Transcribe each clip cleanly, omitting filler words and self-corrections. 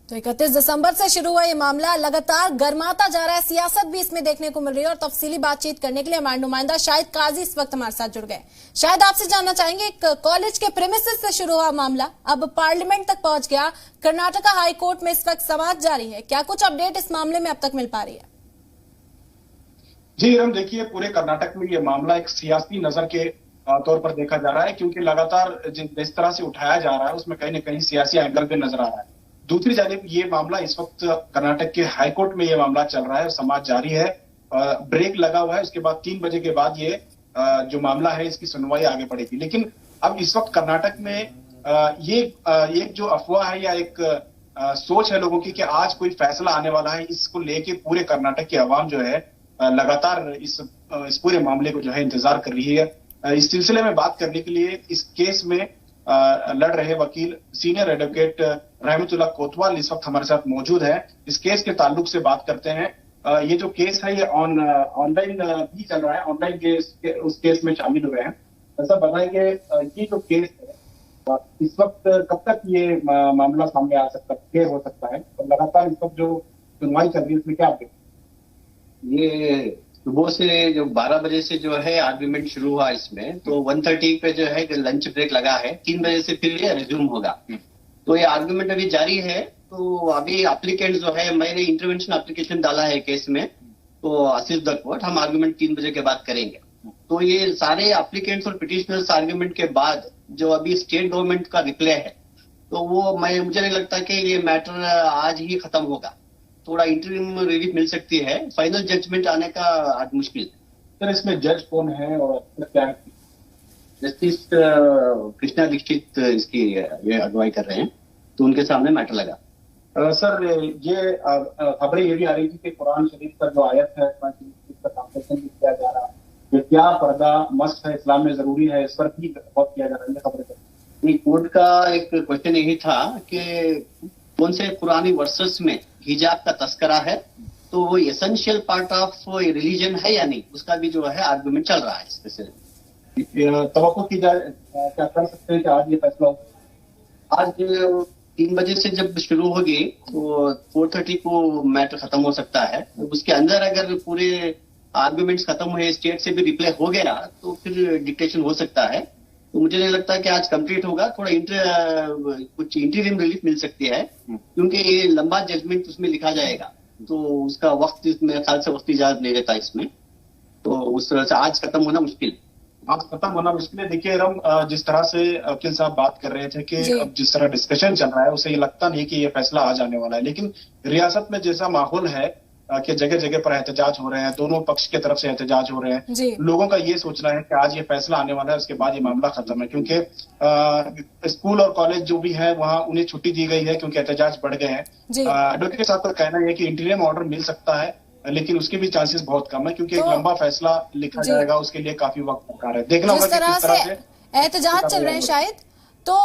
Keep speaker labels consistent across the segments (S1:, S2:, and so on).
S1: तो 31 दिसंबर से शुरू हुआ ये मामला लगातार गर्माता जा रहा है। सियासत भी इसमें देखने को मिल रही है और तफसीली बातचीत करने के लिए हमारे नुमाइंदा शाहिद काजी इस वक्त हमारे साथ जुड़ गए। शायद आपसे जानना चाहेंगे, एक कॉलेज के प्रेमिसेस से शुरू हुआ मामला अब पार्लियामेंट तक पहुंच गया। कर्नाटका हाई कोर्ट में इस वक्त समाअत जारी है। क्या कुछ अपडेट इस मामले में अब तक मिल पा रही है?
S2: जी हम देखिए, पूरे कर्नाटक में ये मामला एक सियासी नजर के तौर पर देखा जा रहा है, क्योंकि लगातार जिस तरह से उठाया जा रहा है उसमें कहीं न कहीं सियासी एंगल भी नजर आ रहा है। दूसरी जानिब ये मामला इस वक्त कर्नाटक के हाईकोर्ट में ये मामला चल रहा है, समाअत जारी है, ब्रेक लगा हुआ है। उसके बाद 3 बजे के बाद ये जो मामला है इसकी सुनवाई आगे बढ़ेगी। लेकिन अब इस वक्त कर्नाटक में ये एक जो अफवाह है या एक सोच है लोगों की कि आज कोई फैसला आने वाला है, इसको लेके पूरे कर्नाटक की आवाम जो है लगातार इस पूरे मामले को जो है इंतजार कर रही है। इस सिलसिले में बात करने के लिए इस केस में लड़ रहे वकील सीनियर एडवोकेट रहमतुल्लाह कोतवाल इस वक्त हमारे साथ मौजूद है। इस केस के ताल्लुक से बात करते हैं। ये जो केस है ये ऑनलाइन भी चल रहा है, ऑनलाइन उस केस में शामिल हुए हैं। ऐसा बताएंगे ये जो केस है इस वक्त कब तक ये मामला सामने आ सकता है, हो सकता है, और लगातार इस वक्त जो सुनवाई चल रही है उसमें क्या अपडेट?
S3: ये सुबह से जो 12 बजे से जो है आर्ग्यूमेंट शुरू हुआ इसमें, तो 1:30 पे जो है लंच ब्रेक लगा है। 3 बजे से फिर ये रिज्यूम होगा। तो ये आर्ग्यूमेंट अभी जारी है। तो अभी एप्लीकेंट जो है, मैंने इंटरवेंशन एप्लीकेशन डाला है केस में, तो असिस्ट द कोर्ट हम आर्ग्यूमेंट 3 बजे के बाद करेंगे। तो ये सारे एप्लीकेंट्स और पिटिशनर्स आर्ग्यूमेंट के बाद जो अभी स्टेट गवर्नमेंट का रिप्लाई है, तो वो मुझे नहीं लगता कि ये मैटर आज ही खत्म होगा। थोड़ा इंटरिम रिलीफ मिल सकती है, फाइनल जजमेंट आने का आज मुश्किल है।
S2: सर इसमें जज कौन है और क्या?
S3: जस्टिस कृष्णा दीक्षित इसकी ये अगुवाई कर रहे हैं, तो उनके सामने मैटर लगा।
S2: सर ये खबरें ये भी आ रही थी कि कुरान शरीफ का जो आयत है इसका ट्रांसलेशन भी किया जा रहा है। ये क्या पर्दा मस्ट है, इस्लाम में जरूरी है, इस पर भी बहुत किया जा रहा है खबरें।
S3: कोर्ट का एक क्वेश्चन यही था कि कौन से पुरानी वर्सेस में हिजाब का तस्करा है, तो वो एसेंशियल पार्ट ऑफ रिलीजन है या नहीं, उसका भी जो है आर्गुमेंट चल रहा है। इसमें
S2: तवक्को की जाए, क्या कर सकते हैं कि आज ये फैसला हो?
S3: आज 3 बजे से जब शुरू होगी तो 4:30 को मैटर खत्म हो सकता है। उसके अंदर अगर पूरे आर्गुमेंट्स खत्म हुए, स्टेट से भी रिप्लाई हो गया, तो फिर डिक्टेशन हो सकता है। तो मुझे नहीं लगता कि आज कंप्लीट होगा। थोड़ा कुछ इंटरिम रिलीफ मिल सकती है, क्योंकि ये लंबा जजमेंट उसमें लिखा जाएगा, तो उसका वक्त मेरे ख्याल से वक्त इजाजत नहीं देता इसमें। तो उस तरह से आज खत्म होना मुश्किल है।
S2: आज खत्म होना मुश्किल है। देखिए रम, जिस तरह से वकील साहब बात कर रहे थे कि अब जिस तरह डिस्कशन चल रहा है उसे ये लगता नहीं कि ये फैसला आ जाने वाला है। लेकिन रियासत में जैसा माहौल है कि जगह जगह पर एहतजाज हो रहे हैं, दोनों पक्ष की तरफ से एहतजाज हो रहे हैं, लोगों का ये सोचना है कि आज ये फैसला आने वाला है, उसके बाद ये मामला खत्म है। क्योंकि स्कूल और कॉलेज जो भी है वहाँ उन्हें छुट्टी दी गई है क्योंकि एहतजाज बढ़ गए हैं। एडवोकेट साहब का कहना है कि इंटीरियम ऑर्डर मिल सकता है, लेकिन उसके भी चांसेस बहुत कम है, क्योंकि एक लंबा फैसला लिखा जाएगा, उसके लिए काफी वक्त दरकार है। देखना होगा कि किस तरह से
S1: एहतजाज चल रहे हैं। शायद तो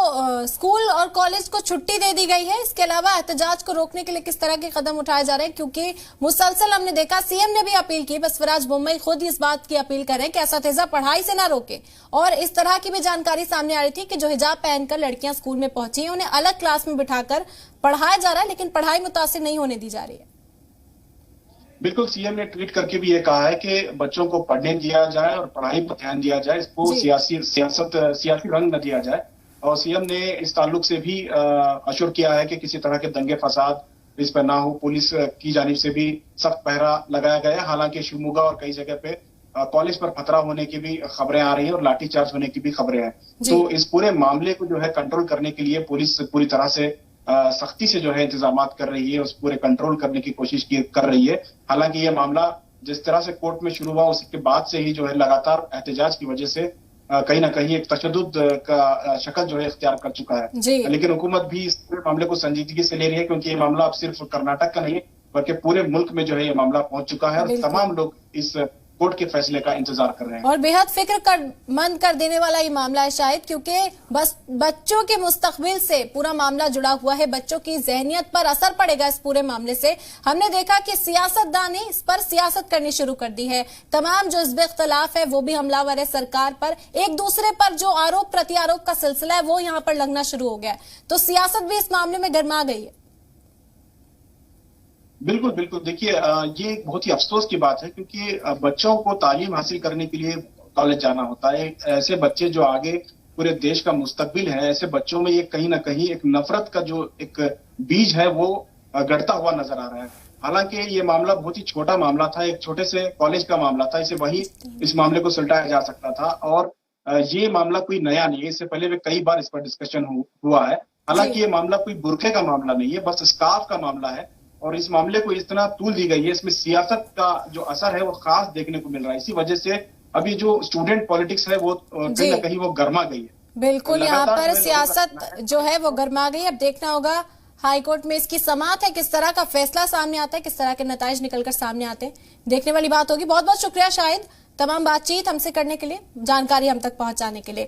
S1: स्कूल और कॉलेज को छुट्टी दे दी गई है, इसके अलावा एहतजाज को रोकने के लिए किस तरह के कदम उठाए जा रहे हैं? क्योंकि मुसलसल हमने देखा सीएम ने भी अपील की, बसवराज बोम्मई खुद इस बात की अपील कर रहे हैं कि एसातिज़ा पढ़ाई से ना रोके। और इस तरह की भी जानकारी सामने आ रही थी कि जो हिजाब पहनकर लड़कियां स्कूल में पहुंची हैं उन्हें अलग क्लास में बिठाकर पढ़ाया जा रहा है, लेकिन पढ़ाई मुतासिर नहीं होने दी जा रही है।
S2: बिल्कुल, सीएम ने ट्वीट करके भी ये कहा है कि बच्चों को पढ़ने दिया जाए और पढ़ाई पर ध्यान दिया जाए, इसको सियासी रंग न दिया जाए। और सीएम ने इस ताल्लुक से भी अश्योर किया है कि किसी तरह के दंगे फसाद इस पर ना हो। पुलिस की जानिब से भी सख्त पहरा लगाया गया है। हालांकि शिवमोगा और कई जगह पे कॉलेज पर खतरा होने की भी खबरें आ रही हैं और लाठीचार्ज होने की भी खबरें हैं। तो इस पूरे मामले को जो है कंट्रोल करने के लिए पुलिस पूरी तरह से सख्ती से जो है इंतजाम कर रही है, उस पूरे कंट्रोल करने की कोशिश कर रही है। हालांकि ये मामला जिस तरह से कोर्ट में शुरू हुआ उसके बाद से ही जो है लगातार एहतजाज की वजह से कहीं ना कहीं एक तशद्दुद का शक्ल जो है इख्तियार कर चुका है। लेकिन हुकूमत भी इस पूरे मामले को संजीदगी से ले रही है, क्योंकि ये मामला अब सिर्फ कर्नाटक का नहीं है बल्कि पूरे मुल्क में जो है ये मामला पहुंच चुका है और तमाम लोग इस कोर्ट के फैसले का इंतजार कर रहे हैं।
S1: और बेहद फिक्रमंद कर देने वाला ये मामला है शायद, क्योंकि बस बच्चों के मुस्तकबिल से पूरा मामला जुड़ा हुआ है। बच्चों की जहनियत पर असर पड़ेगा इस पूरे मामले से। हमने देखा कि सियासतदान ने इस पर सियासत करनी शुरू कर दी है। तमाम जो इस इख्तलाफ है वो भी हमलावर है सरकार पर, एक दूसरे पर जो आरोप प्रत्यारोप का सिलसिला है वो यहाँ पर लगना शुरू हो गया है। तो सियासत भी इस मामले में गर्मा गई है।
S2: बिल्कुल बिल्कुल। देखिए ये एक बहुत ही अफसोस की बात है, क्योंकि बच्चों को तालीम हासिल करने के लिए कॉलेज जाना होता है। ऐसे बच्चे जो आगे पूरे देश का मुस्तकबिल है, ऐसे बच्चों में ये कहीं ना कहीं एक नफरत का जो एक बीज है वो गड़ता हुआ नजर आ रहा है। हालांकि ये मामला बहुत ही छोटा मामला था, एक छोटे से कॉलेज का मामला था, इसे वही इस मामले को सुलझाया जा सकता था। और ये मामला कोई नया नहीं है, इससे पहले भी कई बार इस पर डिस्कशन हुआ है। हालांकि ये मामला कोई बुरके का मामला नहीं है, बस स्काफ का मामला है। और इस मामले को इस तरह तूल दी गई है, इसमें सियासत का जो असर है वो खास देखने को मिल रहा है। इसी वजह से अभी जो स्टूडेंट पॉलिटिक्स है वो कहीं ना कहीं वो गर्मा गई है।
S1: बिल्कुल, यहाँ
S2: लगातार
S1: पर
S2: जो है
S1: सियासत जो है वो गर्मा गई। अब देखना होगा हाईकोर्ट में इसकी समाअत है, किस तरह का फैसला सामने आता है, किस तरह के नताइज निकलकर सामने आते हैं, देखने वाली बात होगी। बहुत बहुत शुक्रिया शाहिद, तमाम बातचीत हमसे करने के लिए, जानकारी हम तक पहुंचाने के लिए।